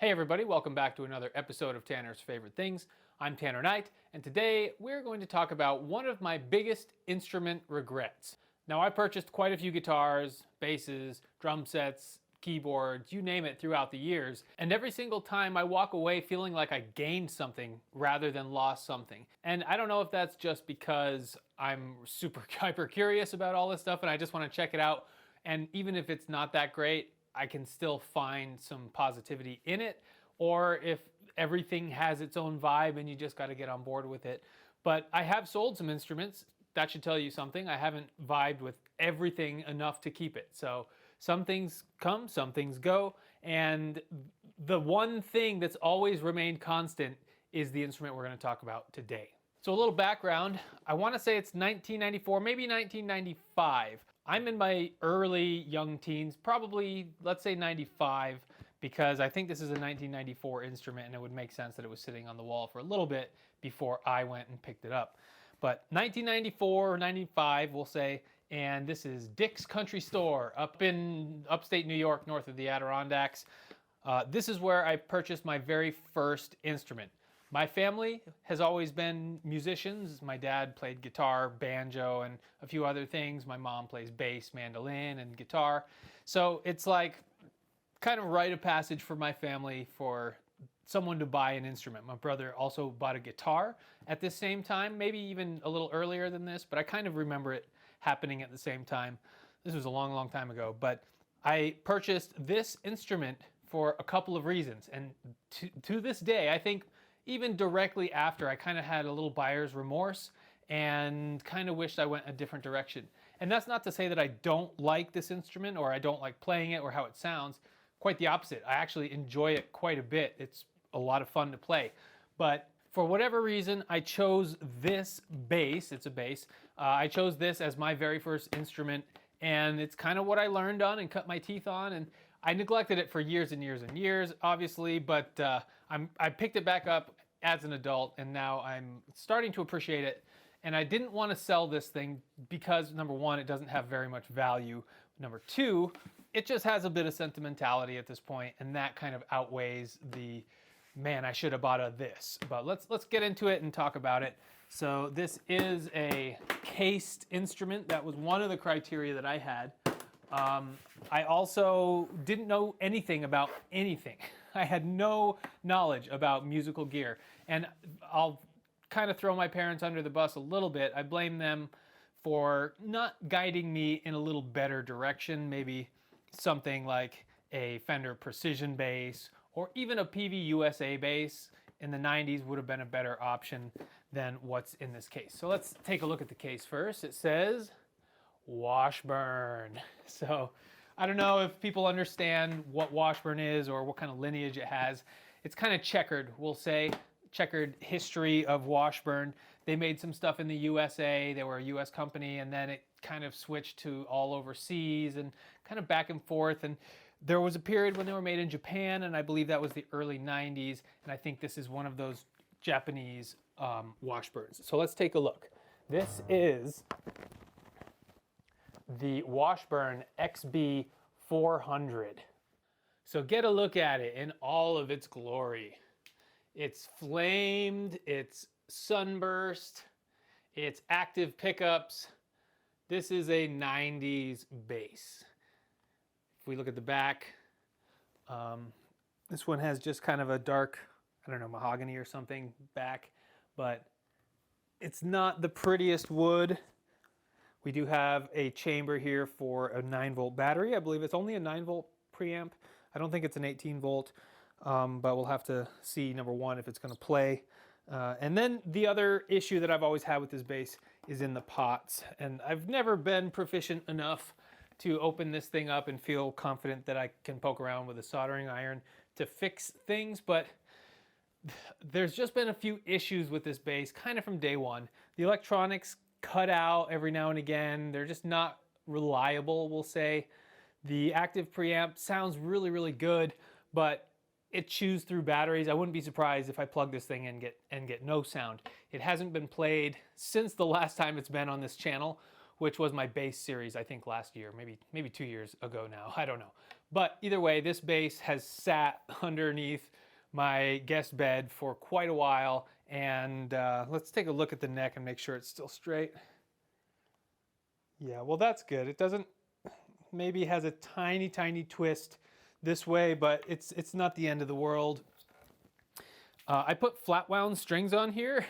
Hey everybody, welcome back to another episode of Tanner's Favorite Things. I'm Tanner Knight, and today we're going to talk about one of my biggest instrument regrets. Now, I purchased quite a few guitars, basses, drum sets, keyboards, you name it, throughout the years, and every single time I walk away feeling like I gained something rather than lost something. And I don't know if that's just because I'm super hyper curious about all this stuff and I just want to check it out, and even if it's not that great, I can still find some positivity in it, or if everything has its own vibe and you just got to get on board with it. But I have sold some instruments. That should tell you something. I haven't vibed with everything enough to keep it. So some things come, some things go, and the one thing that's always remained constant is the instrument we're going to talk about today. So a little background, I want to say it's 1994, maybe 1995. I'm in my early young teens, probably, let's say 95, because I think this is a 1994 instrument and it would make sense that it was sitting on the wall for a little bit before I went and picked it up. But 1994 or 95, we'll say, and this is Dick's Country Store up in upstate New York, north of the Adirondacks. This is where I purchased my very first instrument. My family has always been musicians. My dad played guitar, banjo, and a few other things. My mom plays bass, mandolin, and guitar. So it's like kind of rite of passage for my family for someone to buy an instrument. My brother also bought a guitar at this same time, maybe even a little earlier than this, but I kind of remember it happening at the same time. This was a long, long time ago, but I purchased this instrument for a couple of reasons. And to this day, I think even directly after, I kind of had a little buyer's remorse and kind of wished I went a different direction. And that's not to say that I don't like this instrument or I don't like playing it or how it sounds. Quite the opposite. I actually enjoy it quite a bit. It's a lot of fun to play. But for whatever reason, I chose this bass. It's a bass. I chose this as my very first instrument, and it's kind of what I learned on and cut my teeth on, and I neglected it for years and years and years, obviously, but I picked it back up as an adult, and now I'm starting to appreciate it. And I didn't want to sell this thing because, number one, it doesn't have very much value. Number two, it just has a bit of sentimentality at this point, and that kind of outweighs the, man, I should have bought this. But let's get into it and talk about it. So this is a cased instrument. That was one of the criteria that I had. I also didn't know anything about anything. I had no knowledge about musical gear. And I'll kind of throw my parents under the bus a little bit. I blame them for not guiding me in a little better direction. Maybe something like a Fender Precision bass or even a PV USA bass in the 90s would have been a better option than what's in this case. So let's take a look at the case first. It says Washburn. So I don't know if people understand what Washburn is or what kind of lineage it has. It's kind of checkered, we'll say, checkered history of Washburn. They made some stuff in the USA. They were a US company, and then it kind of switched to all overseas and kind of back and forth. And there was a period when they were made in Japan, and I believe that was the early 90s. And I think this is one of those Japanese Washburns. So let's take a look. This is the Washburn XB-400. So get a look at it in all of its glory. It's flamed, it's sunburst, it's active pickups. This is a 90s bass. If we look at the back, this one has just kind of a dark, I don't know, mahogany or something back, but it's not the prettiest wood. We do have a chamber here for a 9-volt battery. I believe it's only a 9-volt preamp. I don't think it's an 18-volt, but we'll have to see, number one, if it's going to play. And then the other issue that I've always had with this bass is in the pots. And I've never been proficient enough to open this thing up and feel confident that I can poke around with a soldering iron to fix things, but there's just been a few issues with this bass kind of from day one. The electronics cut out every now and again. They're just not reliable, we'll say. The active preamp sounds really, really good, but it chews through batteries. I wouldn't be surprised if I plug this thing and get no sound. It hasn't been played since the last time it's been on this channel, which was my bass series, I think last year, maybe 2 years ago now, I don't know. But either way, this bass has sat underneath my guest bed for quite a while, and let's take a look at the neck and make sure it's still straight. Yeah, well, that's good. It doesn't, maybe has a tiny twist this way, but it's not the end of the world. I put flat wound strings on here.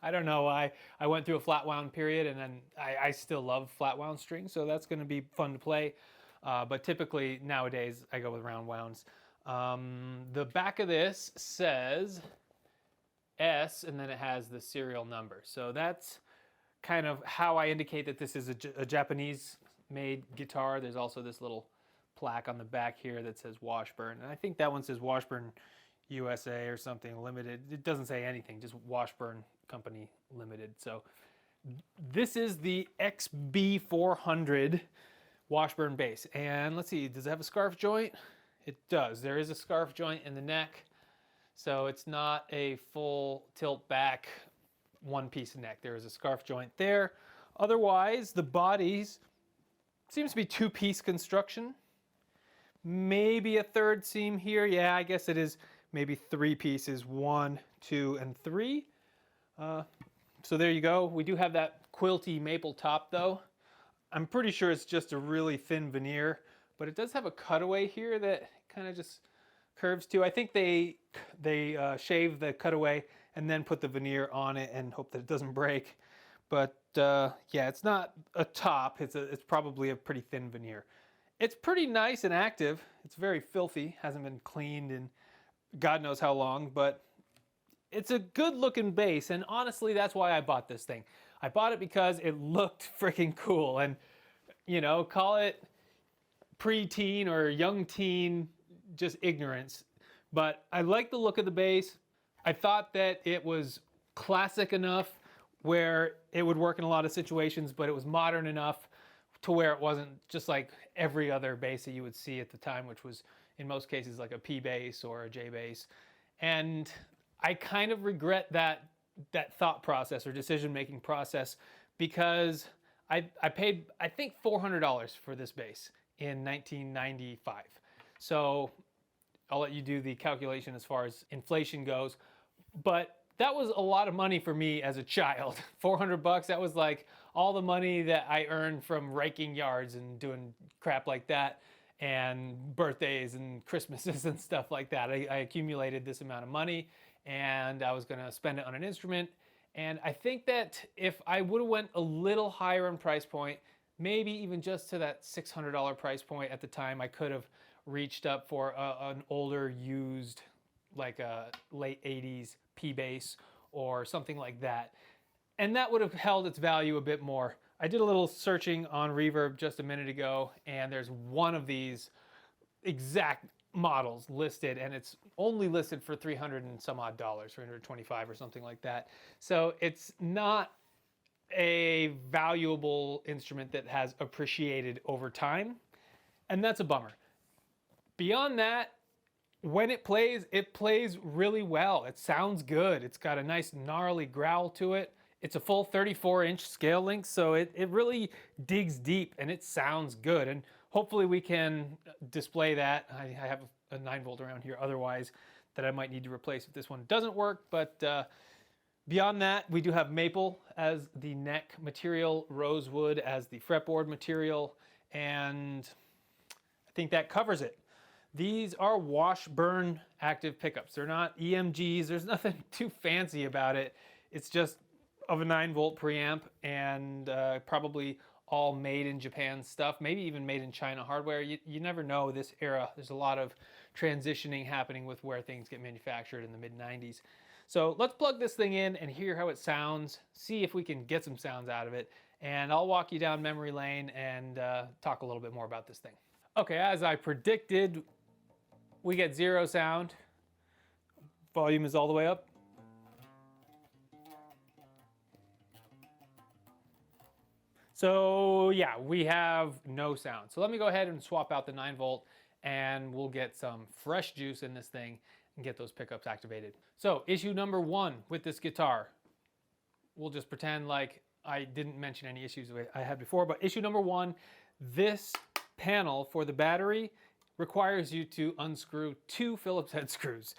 I don't know why. I went through a flat wound period, and then I still love flat wound strings, so that's going to be fun to play. But typically nowadays I go with round wounds. The back of this says S, and then it has the serial number. So that's kind of how I indicate that this is a Japanese-made guitar. There's also this little plaque on the back here that says Washburn, and I think that one says Washburn USA or something limited. It doesn't say anything, just Washburn Company Limited. So this is the XB-400 Washburn bass, and let's see, does it have a scarf joint? It does. There is a scarf joint in the neck, so it's not a full tilt back one piece neck. There is a scarf joint there. Otherwise, the bodies seems to be two-piece construction. Maybe a third seam here. Yeah, I guess it is maybe 3 pieces, 1, 2, and 3. So there you go. We do have that quilty maple top though. I'm pretty sure it's just a really thin veneer, but it does have a cutaway here that kind of just curves too. I think they shave the cutaway and then put the veneer on it and hope that it doesn't break. But yeah, it's not a top. It's probably a pretty thin veneer. It's pretty nice and active. It's very filthy. Hasn't been cleaned in God knows how long, but it's a good looking bass, and honestly, that's why I bought this thing. I bought it because it looked freaking cool, and you know, call it pre-teen or young teen, just ignorance. But I like the look of the bass. I thought that it was classic enough where it would work in a lot of situations, but it was modern enough to where it wasn't just like every other bass that you would see at the time, which was in most cases like a P bass or a J bass. And I kind of regret that thought process or decision-making process, because I paid, I think, $400 for this bass in 1995. So I'll let you do the calculation as far as inflation goes, but that was a lot of money for me as a child. 400 bucks, that was like all the money that I earned from raking yards and doing crap like that, and birthdays and Christmases and stuff like that. I accumulated this amount of money, and I was gonna spend it on an instrument. And I think that if I would have went a little higher in price point, maybe even just to that $600 price point at the time, I could have reached up for an older used, like a late 80s P bass or something like that. And that would have held its value a bit more. I did a little searching on Reverb just a minute ago, and there's one of these exact models listed, and it's only listed for $300 and some odd, $325 or something like that. So it's not a valuable instrument that has appreciated over time, and that's a bummer. Beyond that, when it plays really well. It sounds good. It's got a nice gnarly growl to it. It's a full 34-inch scale length, so it really digs deep and it sounds good. And hopefully we can display that. I have a 9-volt around here otherwise that I might need to replace if this one doesn't work. But beyond that, we do have maple as the neck material, rosewood as the fretboard material, and I think that covers it. These are Washburn active pickups. They're not EMGs. There's nothing too fancy about it. It's just of a 9-volt preamp, and probably all made in Japan stuff, maybe even made in China hardware. You never know this era. There's a lot of transitioning happening with where things get manufactured in the mid-90s. So let's plug this thing in and hear how it sounds, see if we can get some sounds out of it, and I'll walk you down memory lane and talk a little bit more about this thing. Okay, as I predicted, we get zero sound. Volume is all the way up. So yeah, we have no sound. So let me go ahead and swap out the 9-volt, and we'll get some fresh juice in this thing and get those pickups activated. So issue number 1 with this guitar, we'll just pretend like I didn't mention any issues I had before, but issue number one, this panel for the battery requires you to unscrew 2 Phillips head screws.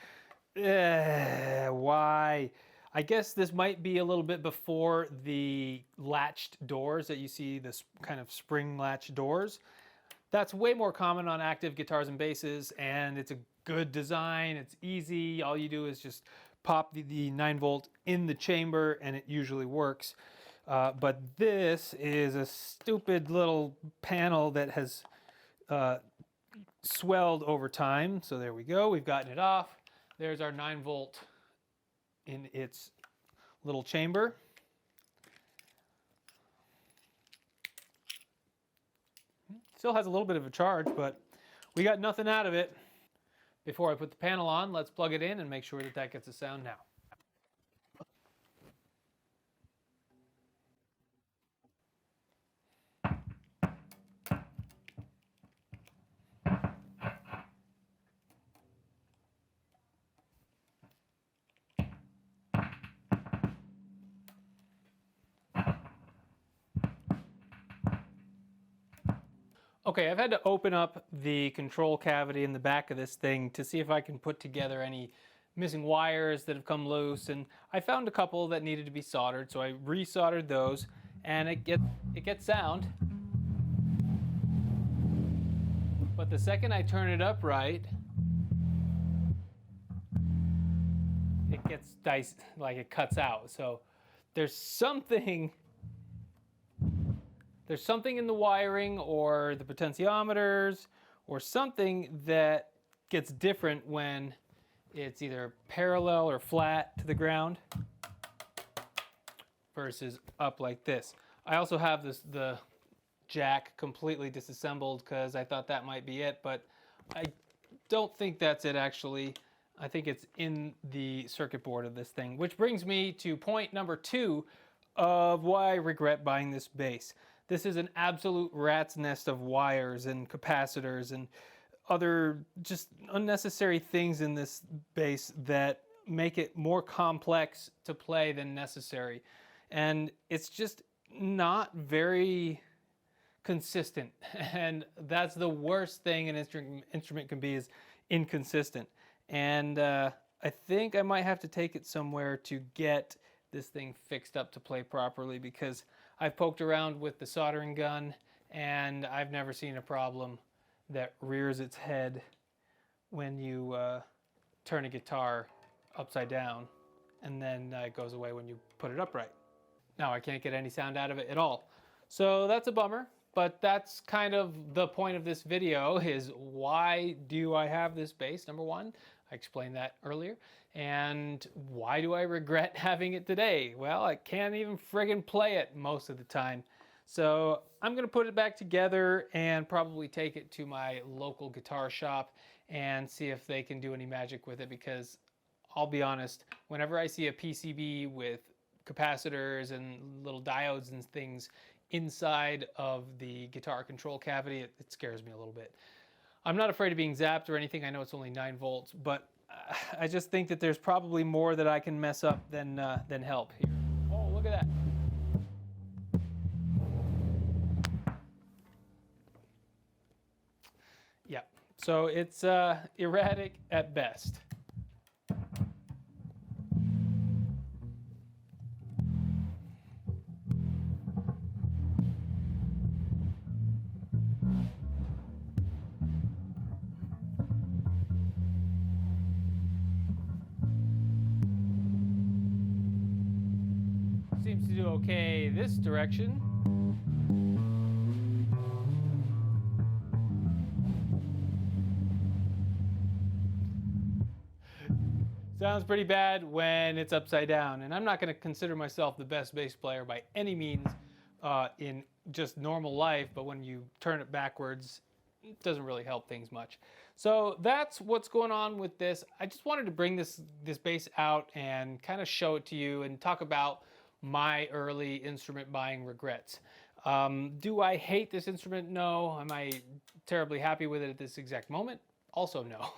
Why? I guess this might be a little bit before the latched doors that you see, this kind of spring latch doors. That's way more common on active guitars and basses, and it's a good design. It's easy. All you do is just pop the 9-volt in the chamber and it usually works. But this is a stupid little panel that has swelled over time. So there we go. We've gotten it off. There's our 9-volt in its little chamber. Still has a little bit of a charge, but we got nothing out of it. Before I put the panel on, let's plug it in and make sure that that gets a sound now. Okay, I've had to open up the control cavity in the back of this thing to see if I can put together any missing wires that have come loose, and I found a couple that needed to be soldered, so I resoldered those, and it gets sound. But the second I turn it up right, it gets diced, like it cuts out. So there's something in the wiring or the potentiometers or something that gets different when it's either parallel or flat to the ground versus up like this. I also have the jack completely disassembled because I thought that might be it, but I don't think that's it actually. I think it's in the circuit board of this thing, which brings me to point number 2 of why I regret buying this bass. This is an absolute rat's nest of wires and capacitors and other just unnecessary things in this bass that make it more complex to play than necessary. And it's just not very consistent. And that's the worst thing an instrument can be, is inconsistent. And I think I might have to take it somewhere to get this thing fixed up to play properly, because I've poked around with the soldering gun and I've never seen a problem that rears its head when you turn a guitar upside down and then it goes away when you put it upright. Now I can't get any sound out of it at all. So that's a bummer, but that's kind of the point of this video, is why do I have this bass? Number one, I explained that earlier. And why do I regret having it today? Well, I can't even friggin' play it most of the time. So I'm gonna put it back together and probably take it to my local guitar shop and see if they can do any magic with it, because I'll be honest, whenever I see a PCB with capacitors and little diodes and things inside of the guitar control cavity, it scares me a little bit. I'm not afraid of being zapped or anything. I know it's only 9 volts, but I just think that there's probably more that I can mess up than help here. Oh, look at that. Yeah, so it's erratic at best. Seems to do okay this direction. Sounds pretty bad when it's upside down, and I'm not going to consider myself the best bass player by any means in just normal life, but when you turn it backwards, it doesn't really help things much. So that's what's going on with this. I just wanted to bring this bass out and kind of show it to you and talk about my early instrument buying regrets. Do I hate this instrument? No. Am I terribly happy with it at this exact moment? Also no.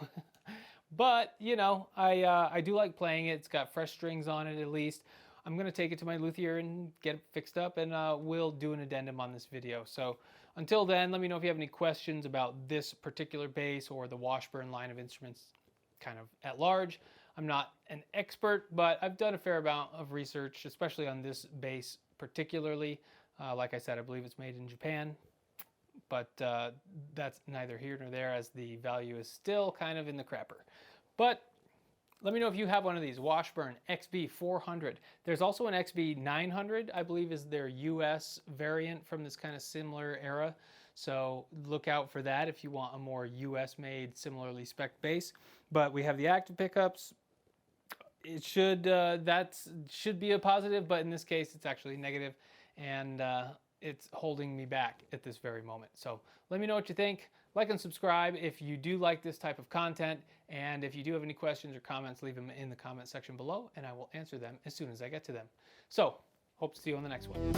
But, you know, I do like playing it. It's got fresh strings on it at least. I'm going to take it to my luthier and get it fixed up, and we'll do an addendum on this video. So until then, let me know if you have any questions about this particular bass or the Washburn line of instruments kind of at large. I'm not an expert, but I've done a fair amount of research, especially on this bass particularly. Like I said, I believe it's made in Japan, but that's neither here nor there, as the value is still kind of in the crapper. But let me know if you have one of these, Washburn XB-400. There's also an XB-900, I believe is their US variant from this kind of similar era. So look out for that if you want a more US made, similarly spec bass. But we have the active pickups. It should, that should be a positive, but in this case it's actually negative, and it's holding me back at this very moment. So let me know what you think. Like and subscribe if you do like this type of content, and if you do have any questions or comments, leave them in the comment section below and I will answer them as soon as I get to them. So hope to see you on the next one.